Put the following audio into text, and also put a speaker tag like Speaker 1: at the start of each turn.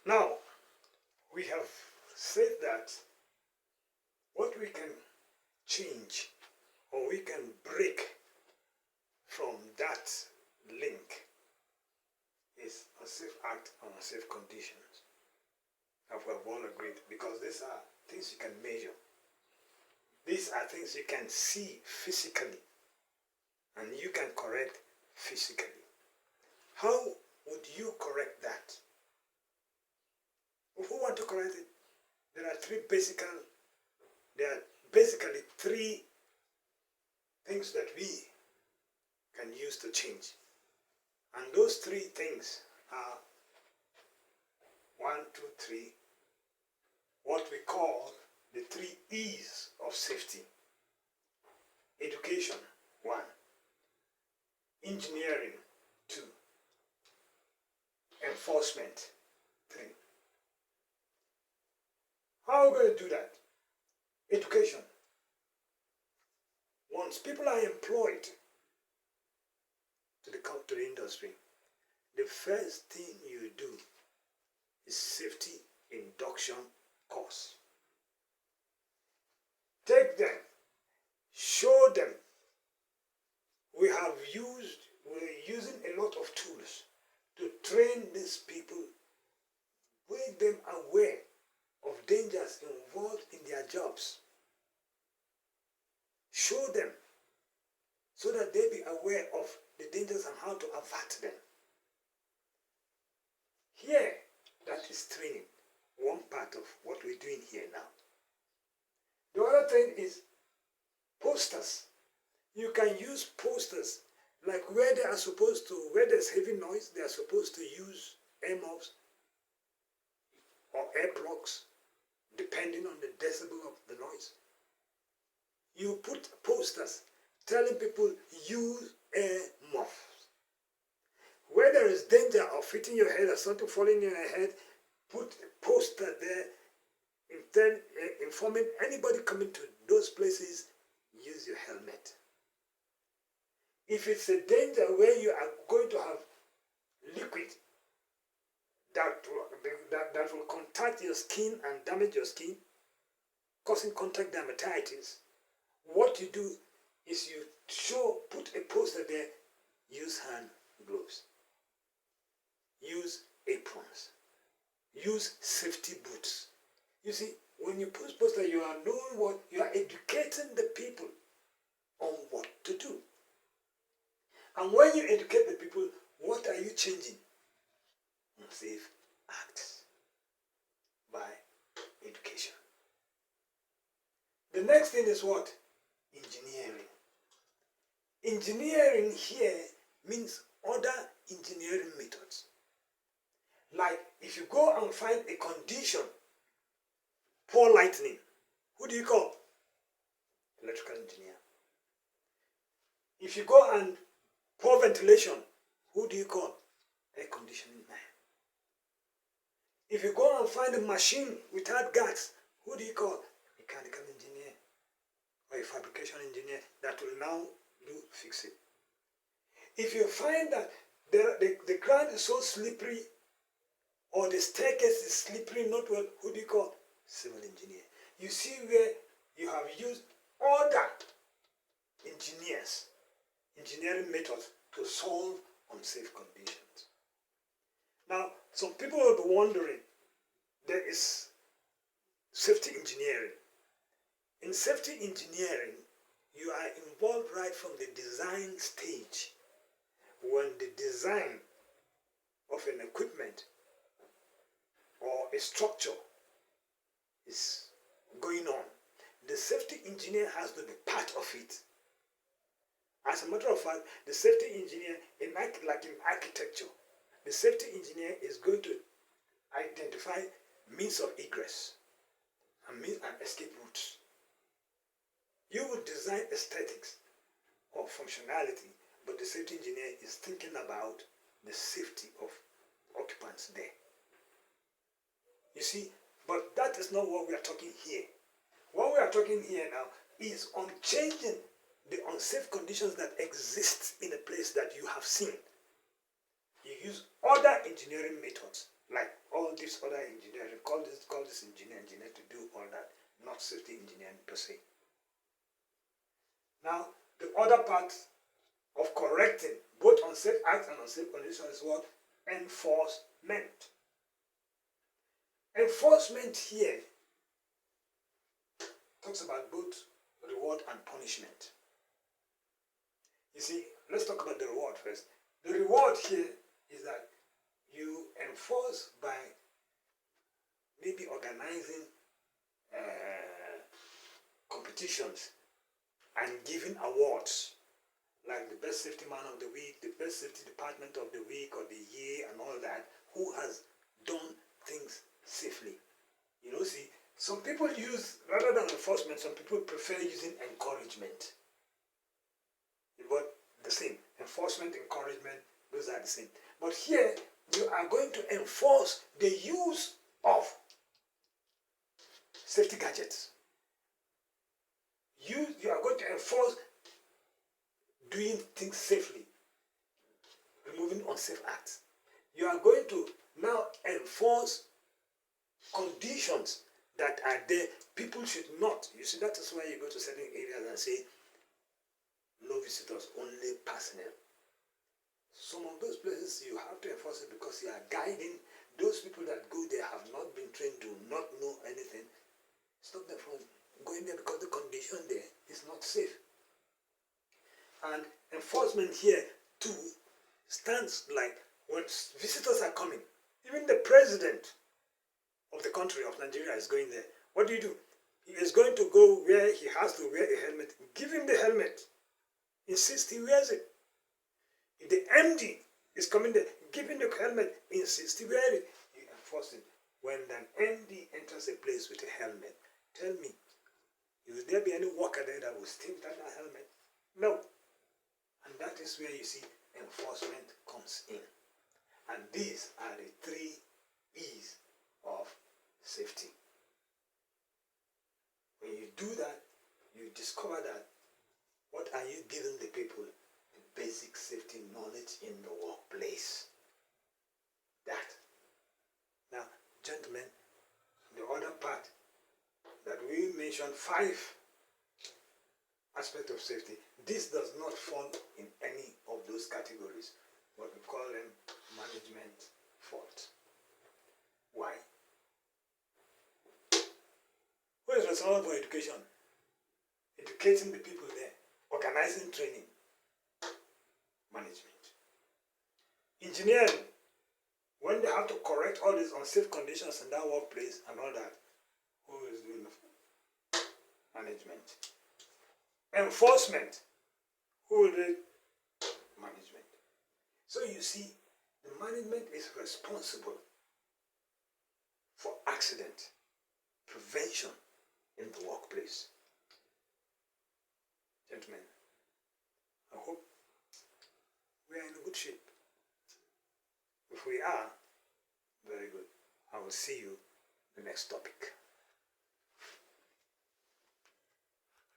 Speaker 1: Now, we have said that what we can change or we can break from that link is unsafe act and unsafe conditions. And we have all agreed, because these are things you can measure. These are things you can see physically and you can correct physically. How would you correct that? If we want to correct it, there are basically three things that we can use to change. And those three things are 1, 2, 3, what we call the 3 E's of safety. Education, 1. Engineering, 2. Enforcement, 3. How are we going to do that? Education. Once people are employed to the industry, the first thing you do is safety induction course. Take them, show them. We're using a lot of tools to train these people, make them aware of dangers involved in their jobs. Show them so that they be aware of the dangers and how to avert them. Here, that is training, one part of what we're doing here now. The other thing is posters. You can use posters like where there's heavy noise, they are supposed to use air muffs or air plugs, depending on the decibel of the noise. You put posters telling people use air muffs. Where there is danger of hitting your head or something falling in your head, put a poster there informing anybody coming to those places, use your helmet. If it's a danger where you are going to have liquid that will contact your skin and damage your skin, causing contact dermatitis, what you do is you put a poster there, use hand gloves, use aprons, use safety boots. You see, when you put poster, you are educating the people on what to do. And when you educate the people, what are you changing? Unsafe acts by education. The next thing is what? Engineering. Engineering here means other engineering methods. Like if you go and find a condition, poor lighting, who do you call? Electrical engineer. If you go and poor ventilation, who do you call? Air conditioning man. If you go and find a machine without gas, who do you call? Mechanical engineer or a fabrication engineer that will now fix it. If you find that the ground is so slippery or the staircase is slippery, not well, who do you call? Civil engineer. You see where you have used other engineering methods to solve unsafe conditions. Now, some people will be wondering, there is safety engineering. In safety engineering, you are involved right from the design stage. When the design of an equipment or a structure is going on, the safety engineer has to be part of it. As a matter of fact, the safety engineer, like in architecture, the safety engineer is going to identify means of egress and escape routes. You will design aesthetics or functionality, but the safety engineer is thinking about the safety of occupants there. You see, but that is not what we are talking here. What we are talking here now is on changing the unsafe conditions that exist in a place that you have seen. You use other engineering methods, like all these other safety engineering per se. Now, the other part of correcting both unsafe acts and unsafe conditions is what? Enforcement. Enforcement here talks about both reward and punishment. You see, let's talk about the reward first. The reward here is that you enforce by maybe organizing competitions and giving awards like the best safety man of the week, the best safety department of the week or the year and all that, who has done things safely. You know, see, some people use, rather than enforcement, some people prefer using encouragement. But the same, enforcement, encouragement, those are the same. But here, you are going to enforce the use of safety gadgets. You are going to enforce doing things safely, removing unsafe acts. You are going to now enforce conditions that are there. People should not. You see, that is why you go to certain areas and say, no visitors, only personnel. Some of those places you have to enforce it because you are guiding those people that go there, have not been trained, do not know anything. Stop them from going there because the condition there is not safe. And enforcement here too stands like when visitors are coming, even the president of the country of Nigeria is going there. What do? He is going to go where he has to wear a helmet. Give him the helmet. Insist he wears it. If the MD is coming there, give him the helmet. Insist he wears it. You enforce it. When an MD enters a place with a helmet, tell me, will there be any worker there that will steal that helmet? No. And that is where you see enforcement comes in. And these are the 3 E's of safety. When you do that, you discover that what are you giving the people? The basic safety knowledge in the workplace. That. Now, gentlemen, the other part that we mentioned 5 aspects of safety. This does not fall in any of those categories, but we call them management fault. Why? Who is responsible for education? Educating the people there, organizing training, management. Engineering, when they have to correct all these unsafe conditions in that workplace and all that, who is doing the management? Enforcement, who will do management? So you see, the management is responsible for accident prevention in the workplace. Gentlemen, I hope we are in a good shape. If we are, very good. I will see you in the next topic.